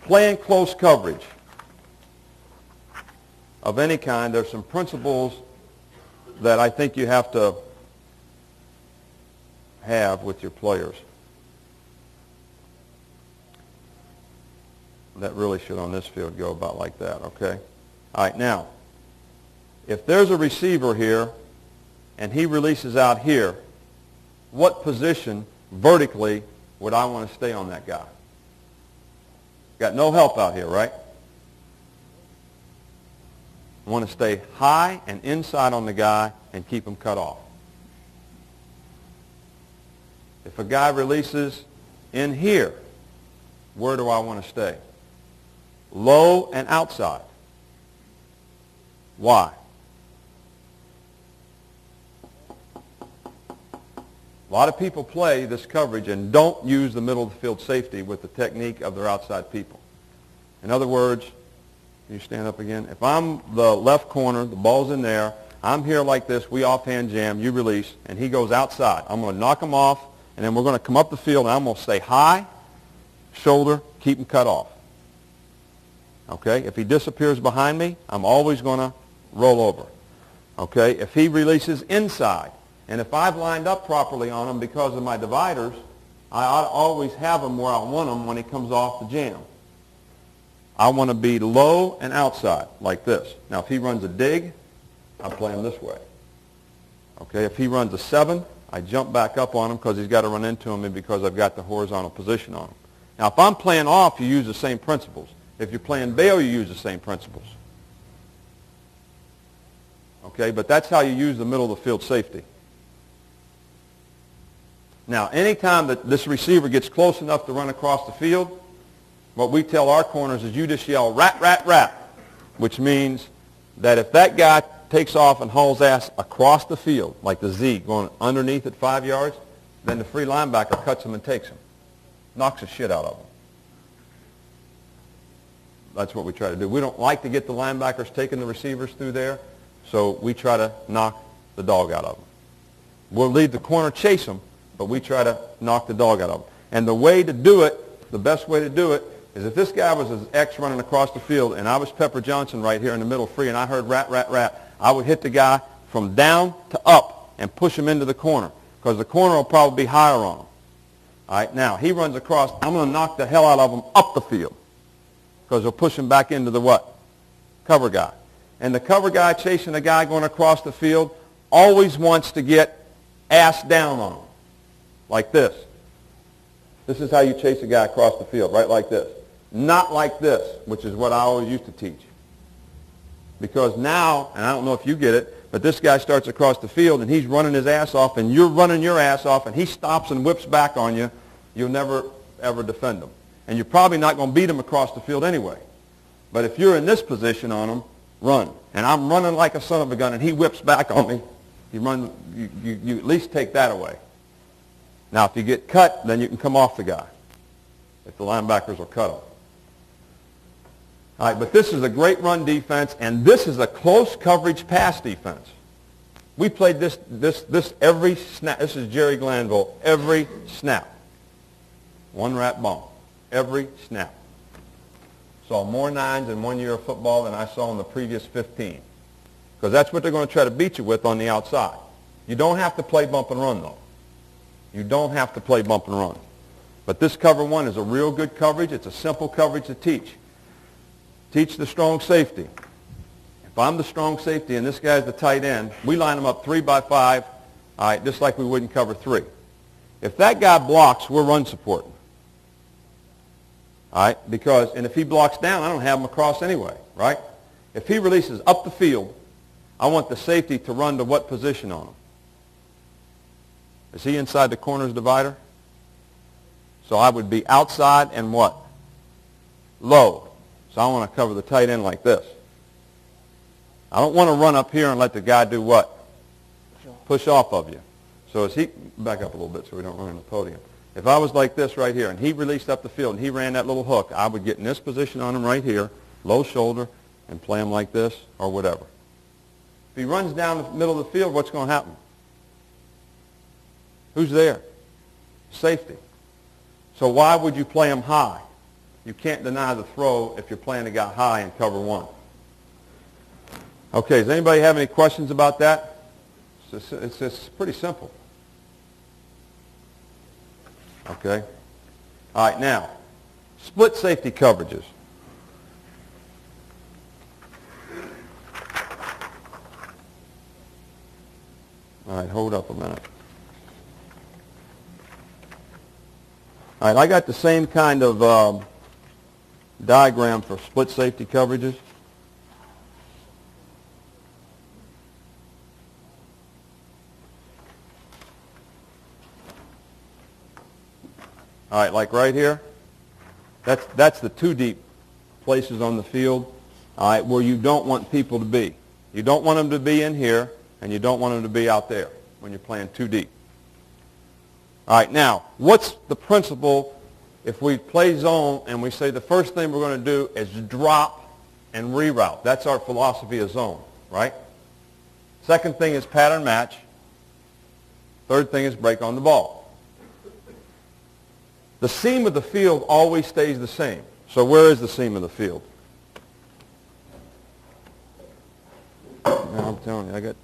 playing close coverage of any kind, there's some principles that I think you have to have with your players. That really should on this field go about like that, okay? All right, now, if there's a receiver here and he releases out here, what position vertically would I want to stay on that guy? Got no help out here, right? I want to stay high and inside on the guy and keep him cut off. If a guy releases in here, where do I want to stay? Low and outside. Why? A lot of people play this coverage and don't use the middle of the field safety with the technique of their outside people. In other words, can you stand up again? If I'm the left corner, the ball's in there, I'm here like this, we offhand jam, you release, and he goes outside. I'm going to knock him off, and then we're going to come up the field, and I'm going to stay high, shoulder, keep him cut off. Okay? If he disappears behind me, I'm always going to roll over. Okay? If he releases inside, and if I've lined up properly on him because of my dividers, I ought to always have him where I want him when he comes off the jam. I want to be low and outside, like this. Now, if he runs a dig, I play him this way. Okay? If he runs a 7, I jump back up on him because he's got to run into him and because I've got the horizontal position on him. Now, if I'm playing off, you use the same principles. If you're playing bail, you use the same principles. Okay? But that's how you use the middle of the field safety. Now, anytime that this receiver gets close enough to run across the field, what we tell our corners is you just yell, rat, rat, rat, which means that if that guy takes off and hauls ass across the field, like the Z going underneath at 5 yards, then the free linebacker cuts him and takes him. Knocks the shit out of him. That's what we try to do. We don't like to get the linebackers taking the receivers through there, so we try to knock the dog out of them. We'll leave the corner chase them, but we try to knock the dog out of them. And the way to do it, the best way to do it, is if this guy was his X running across the field and I was Pepper Johnson right here in the middle free and I heard rat, rat, rat, I would hit the guy from down to up and push him into the corner because the corner will probably be higher on him. All right, now he runs across. I'm going to knock the hell out of him up the field because he'll push him back into the what? Cover guy. And the cover guy chasing the guy going across the field always wants to get ass down on him. Like this. This is how you chase a guy across the field, right like this. Not like this, which is what I always used to teach. Because now, and I don't know if you get it, but this guy starts across the field and he's running his ass off and you're running your ass off and he stops and whips back on you, you'll never, ever defend him. And you're probably not going to beat him across the field anyway. But if you're in this position on him, run. And I'm running like a son of a gun and he whips back on me, you at least take that away. Now, if you get cut, then you can come off the guy if the linebackers will cut him. All right, but this is a great run defense, and this is a close coverage pass defense. We played this every snap. This is Jerry Glanville, every snap. One rat bump, every snap. Saw more 9s in 1 year of football than I saw in the previous 15. Because that's what they're going to try to beat you with on the outside. You don't have to play bump and run, though. You don't have to play bump and run. But this cover 1 is a real good coverage. It's a simple coverage to teach. Teach the strong safety. If I'm the strong safety and this guy's the tight end, we line them up 3 by 5, all right, just like we would in cover 3. If that guy blocks, we're run supporting. All right, and if he blocks down, I don't have him across anyway, right? If he releases up the field, I want the safety to run to what position on him? Is he inside the corner's divider? So I would be outside and what? Low. So I want to cover the tight end like this. I don't want to run up here and let the guy do what? Push off of you. So as he, back up a little bit so we don't run on the podium. If I was like this right here and he released up the field and he ran that little hook, I would get in this position on him right here, low shoulder, and play him like this or whatever. If he runs down the middle of the field, what's going to happen? Who's there? Safety. So why would you play him high? You can't deny the throw if you're playing a guy high in cover 1. Okay, does anybody have any questions about that? It's just pretty simple. Okay. All right, now, split safety coverages. All right, hold up a minute. All right, I got the same kind of diagram for split safety coverages. All right, like right here, that's the two deep places on the field, all right, where you don't want people to be. You don't want them to be in here, and you don't want them to be out there when you're playing too deep. All right, now, what's the principle if we play zone and we say the first thing we're going to do is drop and reroute? That's our philosophy of zone, right? Second thing is pattern match. Third thing is break on the ball. The seam of the field always stays the same. So where is the seam of the field? Now I'm telling you,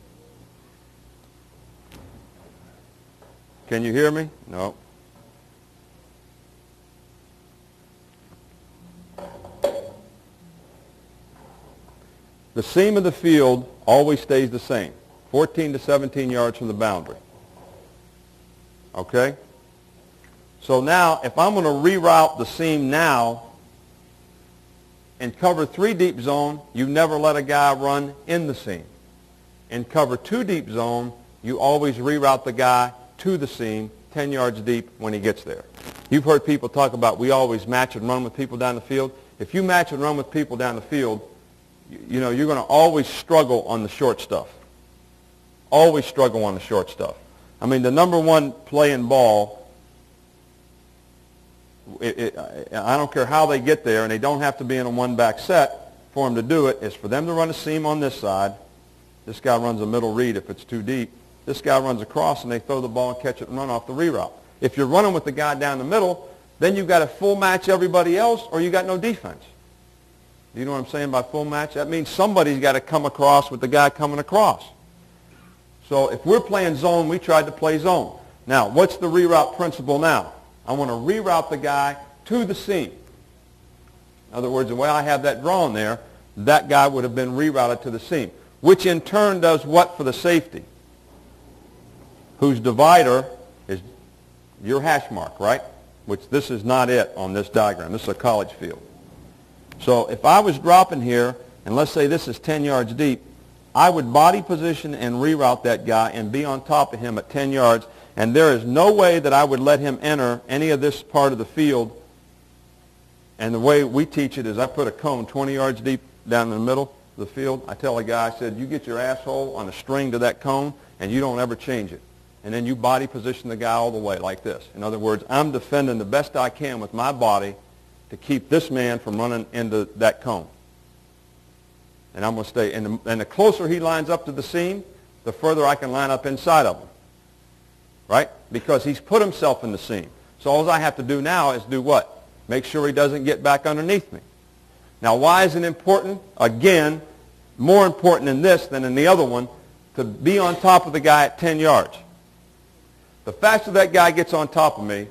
Can you hear me? No. The seam of the field always stays the same, 14 to 17 yards from the boundary. Okay? So now, if I'm going to reroute the seam now in cover 3 deep zone, you never let a guy run in the seam. In cover 2 deep zone, you always reroute the guy to the seam 10 yards deep when he gets there. You've heard people talk about we always match and run with people down the field. If you match and run with people down the field, you know, you're going to always struggle on the short stuff. Always struggle on the short stuff. I mean, the number one play in ball, I don't care how they get there, and they don't have to be in a one-back set for them to do it, is for them to run a seam on this side. This guy runs a middle read if it's too deep. This guy runs across, and they throw the ball and catch it and run off the reroute. If you're running with the guy down the middle, then you've got to full match everybody else, or you got no defense. You know what I'm saying by full match? That means somebody's got to come across with the guy coming across. So if we're playing zone, we tried to play zone. Now, what's the reroute principle now? I want to reroute the guy to the seam. In other words, the way I have that drawn there, that guy would have been rerouted to the seam, which in turn does what for the safety? Whose divider is your hash mark, right? Which this is not it on this diagram. This is a college field. So if I was dropping here, and let's say this is 10 yards deep, I would body position and reroute that guy and be on top of him at 10 yards, and there is no way that I would let him enter any of this part of the field. And the way we teach it is I put a cone 20 yards deep down in the middle of the field. I tell a guy, I said, you get your asshole on a string to that cone, and you don't ever change it. And then you body position the guy all the way like this. In other words, I'm defending the best I can with my body to keep this man from running into that cone. And I'm going to stay. And the closer he lines up to the seam, the further I can line up inside of him. Right? Because he's put himself in the seam. So all I have to do now is do what? Make sure he doesn't get back underneath me. Now, why is it important? Again, more important in this than in the other one, to be on top of the guy at 10 yards. The faster that guy gets on top of me,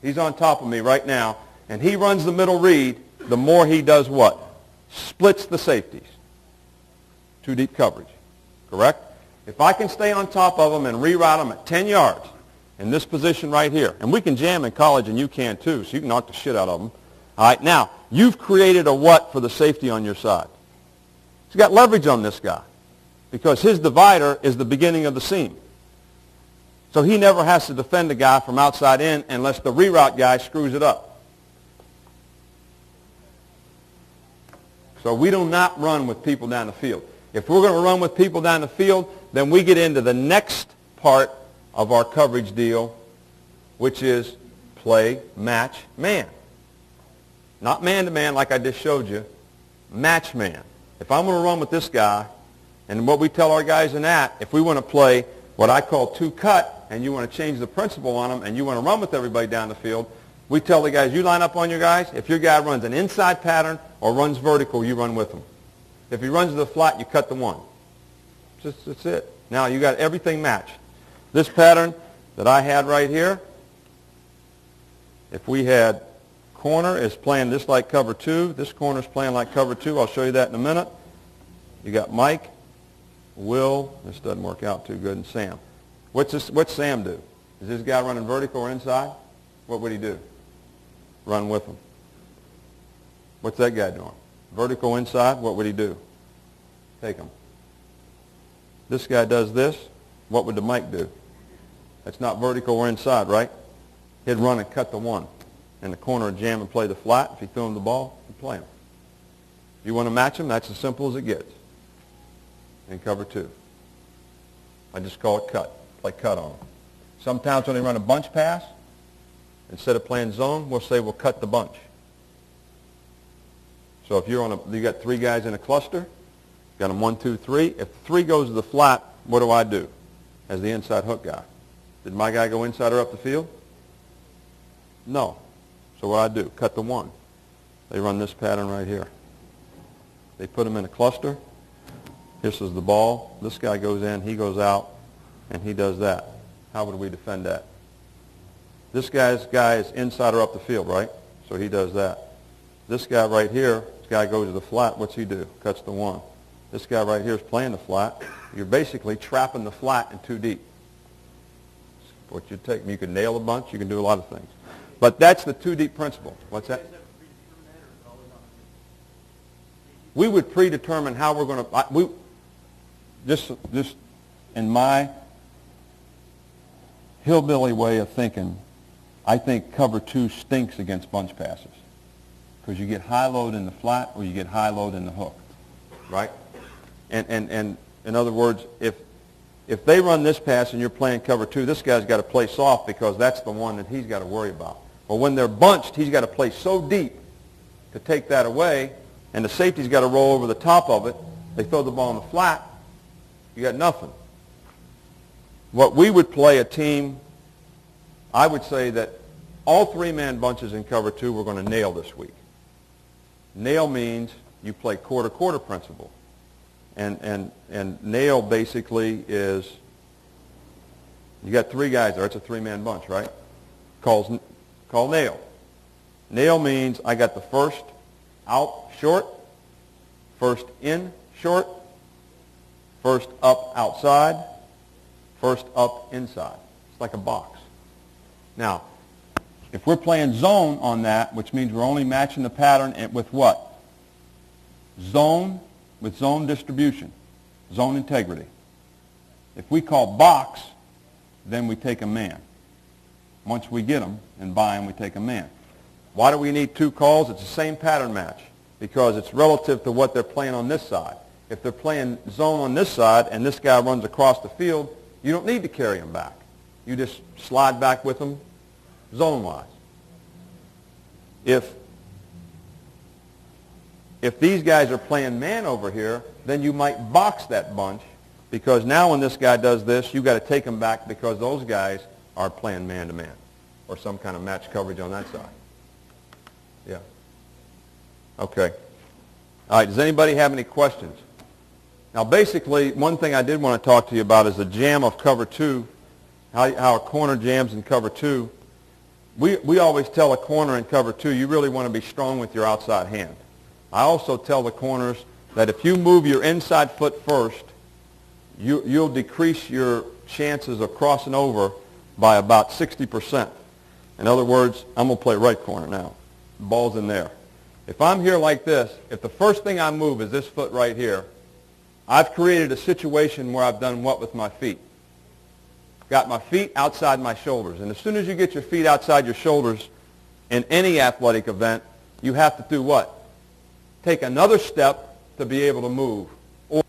he's on top of me right now, and he runs the middle read, the more he does what? Splits the safeties. 2 deep coverage. Correct? If I can stay on top of them and reroute them at 10 yards in this position right here, and we can jam in college and you can too, so you can knock the shit out of them. All right, now, you've created a what for the safety on your side? He's got leverage on this guy because his divider is the beginning of the seam. So he never has to defend the guy from outside in unless the reroute guy screws it up. So we do not run with people down the field. If we're going to run with people down the field, then we get into the next part of our coverage deal, which is play, match, man. Not man-to-man like I just showed you. Match man. If I'm going to run with this guy, and what we tell our guys in that, if we want to play what I call 2-cut, and you want to change the principle on them, and you want to run with everybody down the field, we tell the guys, you line up on your guys. If your guy runs an inside pattern or runs vertical, you run with him. If he runs to the flat, you cut the one. That's it. Now, you got everything matched. This pattern that I had right here, if we had corner is playing just like cover 2, this corner is playing like cover 2. I'll show you that in a minute. You got Mike, Will, this doesn't work out too good, and Sam. What's Sam do? Is this guy running vertical or inside? What would he do? Run with him. What's that guy doing? Vertical inside, what would he do? Take him. This guy does this, what would the Mike do? That's not vertical or inside, right? He'd run and cut the one. In the corner and jam and play the flat. If he threw him the ball, he'd play him. If you want to match him, that's as simple as it gets. In cover 2. I just call it cut. Play cut on him. Sometimes when they run a bunch pass, instead of playing zone, we'll say we'll cut the bunch. So if you got 3 guys in a cluster, got them 1, 2, 3. If 3 goes to the flat, what do I do as the inside hook guy? Did my guy go inside or up the field? No. So what I do? Cut the 1. They run this pattern right here. They put them in a cluster. This is the ball. This guy goes in, he goes out, and he does that. How would we defend that? This guy is inside or up the field, right? So he does that. This guy right here, this guy goes to the flat. What's he do? Cuts the 1. This guy right here is playing the flat. You're basically trapping the flat in 2 deep. What you take. You can nail a bunch. You can do a lot of things. But that's the 2 deep principle. What's that? We would predetermine how we're going to. Just in my hillbilly way of thinking, I think cover 2 stinks against bunch passes because you get high load in the flat or you get high load in the hook, right? And in other words, if they run this pass and you're playing cover 2, this guy's got to play soft because that's the one that he's got to worry about. But when they're bunched, he's got to play so deep to take that away, and the safety's got to roll over the top of it. They throw the ball in the flat. You got nothing. What we would play a team, I would say that all 3-man bunches in cover 2 we're going to nail this week. Nail means you play quarter-quarter principle. And nail basically is, you got 3 guys there. It's a 3-man bunch, right? Call nail. Nail means I got the first out short, first in short, first up outside, first up inside. It's like a box. Now, if we're playing zone on that, which means we're only matching the pattern with what? Zone with zone distribution, zone integrity. If we call box, then we take a man. Once we get them and buy them, we take a man. Why do we need 2 calls? It's the same pattern match because it's relative to what they're playing on this side. If they're playing zone on this side and this guy runs across the field, you don't need to carry him back. You just slide back with him zone-wise. If these guys are playing man over here, then you might box that bunch because now when this guy does this, you've got to take him back because those guys are playing man-to-man or some kind of match coverage on that side. Yeah. Okay. All right, does anybody have any questions? Now, basically, one thing I did want to talk to you about is the jam of cover 2, how a corner jams in cover 2. We always tell a corner in cover 2, you really want to be strong with your outside hand. I also tell the corners that if you move your inside foot first, you'll decrease your chances of crossing over by about 60%. In other words, I'm going to play right corner now. The ball's in there. If I'm here like this, if the first thing I move is this foot right here, I've created a situation where I've done what with my feet? Got my feet outside my shoulders. And as soon as you get your feet outside your shoulders in any athletic event, you have to do what? Take another step to be able to move. Or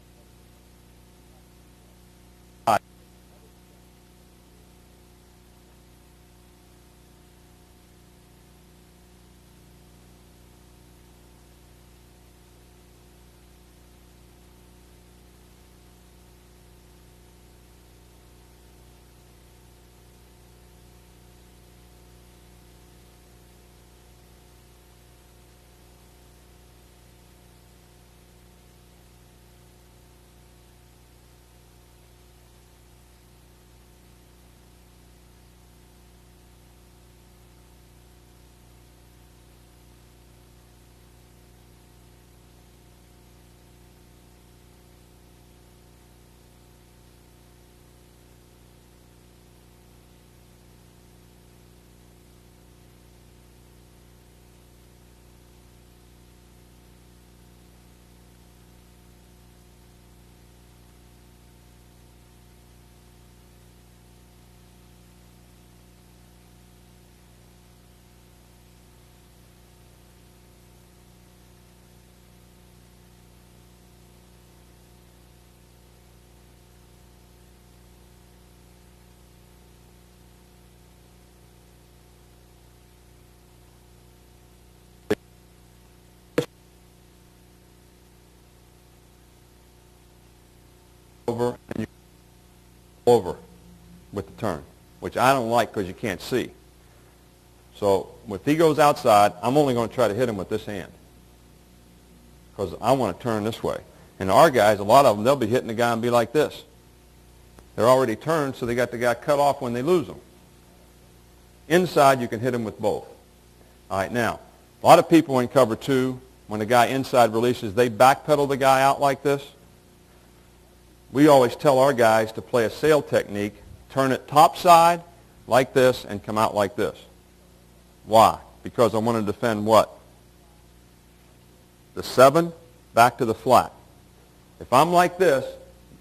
over and you go over with the turn, which I don't like because you can't see. So if he goes outside, I'm only going to try to hit him with this hand because I want to turn this way. And our guys, a lot of them, they'll be hitting the guy and be like this. They're already turned, so they got the guy cut off when they lose him. Inside, you can hit him with both. All right, now, a lot of people in cover two, when the guy inside releases, they backpedal the guy out like this. We always tell our guys to play a sail technique, turn it topside like this and come out like this. Why? Because I want to defend what? The 7 back to the flat. If I'm like this,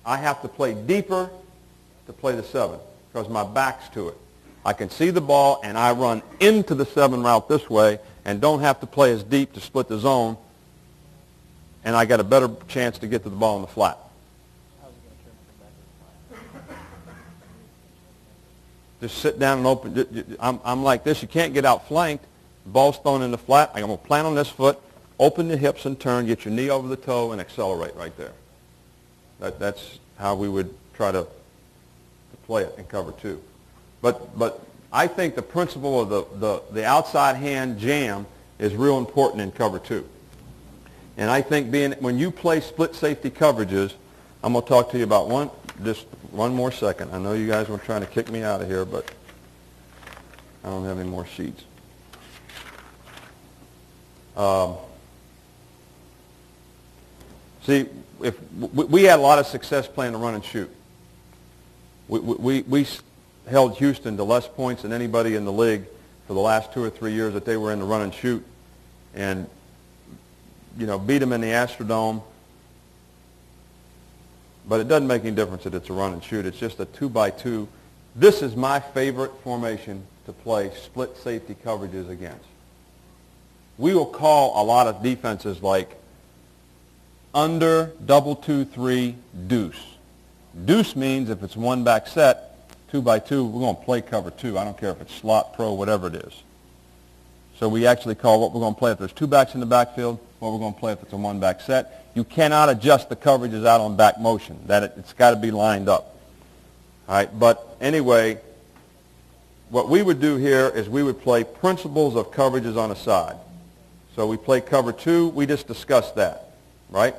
I have to play deeper to play the 7 because my back's to it. I can see the ball and I run into the 7 route this way and don't have to play as deep to split the zone, and I got a better chance to get to the ball in the flat. Just sit down and open. I'm like this. You can't get outflanked. The ball's thrown in the flat. I'm going to plant on this foot, open the hips and turn, get your knee over the toe, and accelerate right there. That's how we would try to play it in cover two. But I think the principle of the outside hand jam is real important in cover two. And I think when you play split safety coverages, I'm going to talk to you about just one more second. I know you guys were trying to kick me out of here, but I don't have any more sheets. See, if we had a lot of success playing the run and shoot. We held Houston to less points than anybody in the league for the last 2 or 3 years that they were in the run and shoot, and beat them in the Astrodome. But it doesn't make any difference that it's a run and shoot. It's just a 2-by-2. This is my favorite formation to play split safety coverages against. We will call a lot of defenses like under, double 2-3, deuce. Deuce means if it's one back set, 2-by-2, we're going to play cover two. I don't care if it's slot, pro, whatever it is. So we actually call what we're going to play if there's 2 backs in the backfield, what we're going to play if it's a 1-back set. You cannot adjust the coverages out on back motion. It's got to be lined up. All right, but anyway, what we would do here is we would play principles of coverages on a side. So we play cover two. We just discussed that, right?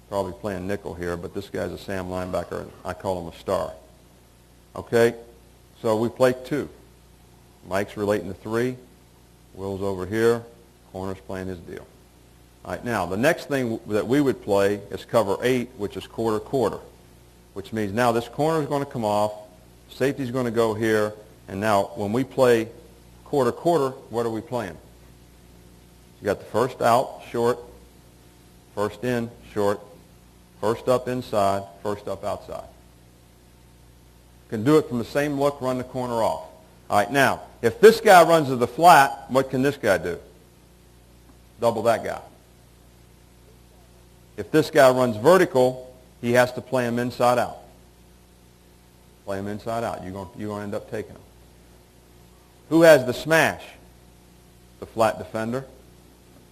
Probably playing nickel here, but this guy's a Sam linebacker. I call him a star. Okay, so we play 2. Mike's relating to 3. Will's over here. Corner's playing his deal. All right, now the next thing that we would play is cover 8, which is quarter-quarter, which means now this corner is going to come off, safety's going to go here, and now when we play quarter-quarter, what are we playing? You got the first out, short, first in, short, first up inside, first up outside. Can do it from the same look, run the corner off. All right, now, if this guy runs to the flat, what can this guy do? Double that guy. If this guy runs vertical, he has to play him inside out. Play him inside out. You're going to end up taking him. Who has the smash? The flat defender,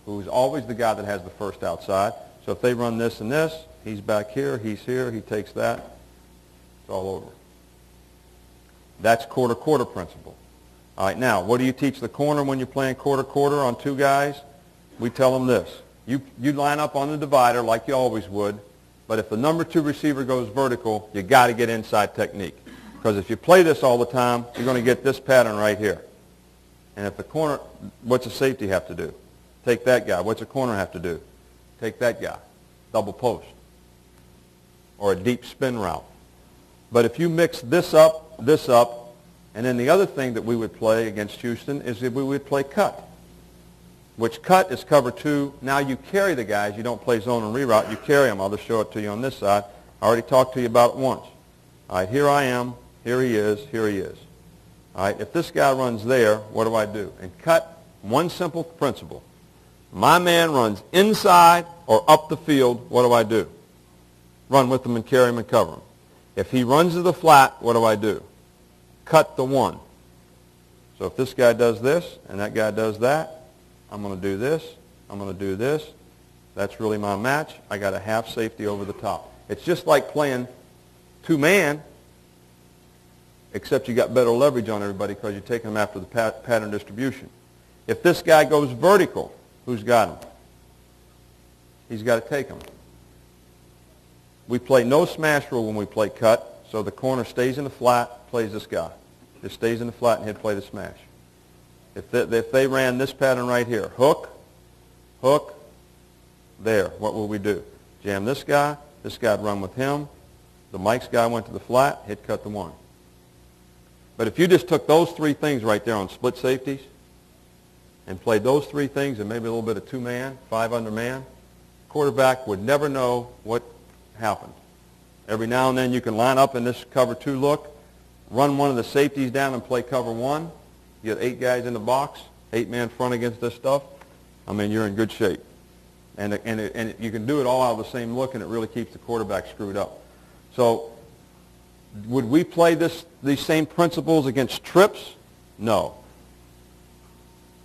who's always the guy that has the first outside. So if they run this and this, he's back here, he takes that. It's all over. That's quarter-quarter principle. All right, now, what do you teach the corner when you're playing quarter-quarter on 2 guys? We tell them this. You line up on the divider like you always would, but if the number 2 receiver goes vertical, you got to get inside technique. Because if you play this all the time, you're going to get this pattern right here. And if the corner, what's a safety have to do? Take that guy. What's a corner have to do? Take that guy. Double post. Or a deep spin route. But if you mix this up, and then the other thing that we would play against Houston is that we would play cut, which cut is cover 2. Now you carry the guys. You don't play zone and reroute. You carry them. I'll just show it to you on this side. I already talked to you about it once. All right, here I am. Here he is. Here he is. All right, if this guy runs there, what do I do? And cut, one simple principle. My man runs inside or up the field, what do I do? Run with him and carry him and cover him. If he runs to the flat, what do I do? Cut the 1. So if this guy does this and that guy does that, I'm going to do this. I'm going to do this. That's really my match. I got a half safety over the top. It's just like playing two-man, except you got better leverage on everybody because you're taking them after the pattern distribution. If this guy goes vertical, who's got him? He's got to take him. We play no smash rule when we play cut, so the corner stays in the flat, plays this guy. Just stays in the flat, and he'd play the smash. If they ran this pattern right here, hook, hook, there, what will we do? Jam this guy'd run with him. The Mike's guy went to the flat, he'd cut the one. But if you just took those three things right there on split safeties and played those three things and maybe a little bit of two-man, 5-under man, quarterback would never know what happened. Every now and then you can line up in this cover 2 look, run one of the safeties down and play cover 1. You get 8 guys in the box, 8-man front against this stuff. I mean, you're in good shape. And you can do it all out of the same look, and it really keeps the quarterback screwed up. So would we play these same principles against trips? No.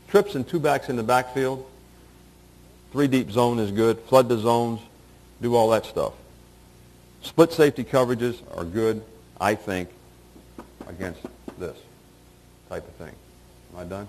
Trips and 2 backs in the backfield, 3 deep zone is good, flood the zones, do all that stuff. Split safety coverages are good, I think, against this type of thing. Am I done?